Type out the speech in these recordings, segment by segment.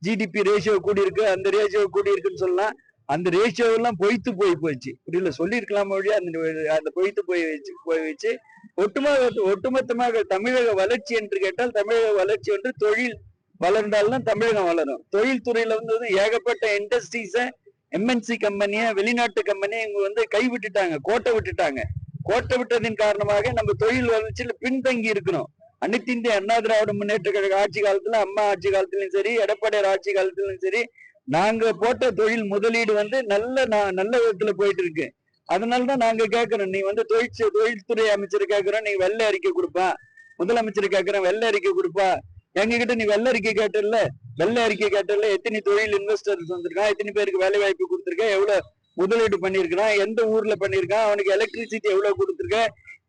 GDP ratio கூடி இருக்கு, அந்த ரேஷியோ கூடி இருக்குன்னு சொல்லலாம். அந்த ரேஷியோ எல்லாம் பொய்த்து போச்சு. புரியல, சொல்லியிருக்கலாம் மொழியா அந்த பொய்த்து போய் வச்சு ஒட்டுமொத்தமாக தமிழக வளர்ச்சி என்று கேட்டால், தமிழக வளர்ச்சி என்று தொழில் வளர்ந்தால்தான் தமிழகம் வளரும். தொழில் துறையில வந்து ஏகப்பட்ட இண்டஸ்ட்ரீஸ எம்என்சி கம்பெனிய வெளிநாட்டு கம்பெனியை இவங்க வந்து கைவிட்டுட்டாங்க, கோட்டை விட்டுட்டாங்க. கோட்டை விட்டதின் காரணமாக நம்ம தொழில் வளர்ச்சியில பின்தங்கி இருக்கணும். அனைத்து இந்திய அண்ணா திராவிட முன்னேற்ற கழக ஆட்சி காலத்துல, அம்மா ஆட்சி காலத்திலும் சரி, எடப்பாடியார் ஆட்சி காலத்திலும் சரி, நாங்க போட்ட தொழில் முதலீடு வந்து நல்ல விதத்துல போயிட்டு இருக்கு. அதனாலதான் நாங்க கேட்கிறோம், நீ வந்து தொழில்துறை அமைச்சர் கேட்கிறோம், நீ வெள்ளை அறிக்கை கொடுப்பா. முதலமைச்சர் கேட்கிறேன், வெள்ளை அறிக்கை கொடுப்பா. எங்க கிட்ட நீ வெள்ளை அறிக்கை கேட்டல, வெள்ளை அறிக்கை கேட்டல, எத்தனை தொழில் இன்வெஸ்டர்ஸ் வந்திருக்கான், எத்தனை பேருக்கு வேலை வாய்ப்பு கொடுத்துருக்க, எவ்வளவு முதலீடு பண்ணிருக்கான், எந்த ஊர்ல பண்ணிருக்கான், அவனுக்கு எலக்ட்ரிசிட்டி எவ்வளவு கொடுத்துருக்க,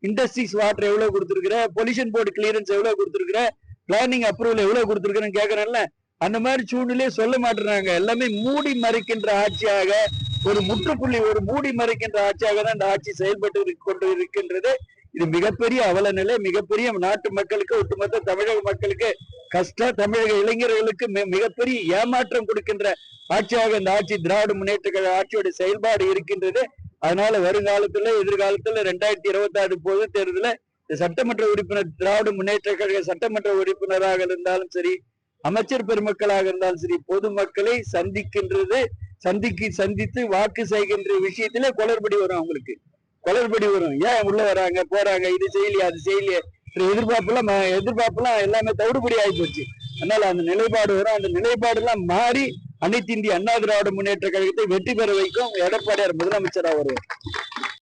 இண்டஸ்ட்ரீஸ் வாட்டர் எவ்வளவு கொடுத்துருக்குற, பொல்யூஷன் போர்டு கிளியரன்ஸ் எவ்வளவு கொடுத்துருக்குற, பிளானிங் அப்ரூவல் எவ்வளவு கொடுத்துருக்குன்னு கேட்கறேன்ல. அந்த மாதிரி சூழ்நிலையே சொல்ல மாட்டேறாங்க. எல்லாமே மூடி மறைக்கின்ற ஆட்சியாக, ஒரு முற்றுப்புள்ளி, ஒரு மூடி மறைக்கின்ற ஆட்சியாக தான் இந்த ஆட்சி செயல்பட்டு கொண்டு இருக்கின்றது. இது மிகப்பெரிய அவல நிலை, மிகப்பெரிய நாட்டு மக்களுக்கு, ஒட்டுமொத்த தமிழக மக்களுக்கு கஷ்டம், தமிழக இளைஞர்களுக்கு மிகப்பெரிய ஏமாற்றம் கொடுக்கின்ற ஆட்சியாக இந்த ஆட்சி, திராவிட முன்னேற்ற கழக ஆட்சியோட செயல்பாடு இருக்கின்றது. அதனால வருங்காலத்துல, எதிர்காலத்துல 2026 பொது தேர்தல சட்டமன்ற உறுப்பினர், திராவிட முன்னேற்ற கழக சட்டமன்ற உறுப்பினராக இருந்தாலும் சரி, அமைச்சர் பெருமக்களாக இருந்தாலும் சரி, பொதுமக்களை சந்தித்து வாக்கு செய்கின்ற விஷயத்துல குளறுபடி வரும். அவங்களுக்கு குளறுபடி வரும். ஏன் உள்ள வராங்க போறாங்க, இது செய்யலையா அது செய்யலையே, எதிர்பார்ப்புலாம் எல்லாமே தவிடுபடி ஆகி போச்சு. அதனால அந்த நிலைப்பாடு வரும். அந்த நிலைப்பாடு எல்லாம் மாறி அனைத்து இந்திய அண்ணா திராவிட முன்னேற்ற கழகத்தை வெற்றி பெற வைக்கும் எடப்பாடியார் முதலமைச்சராக வருவார்.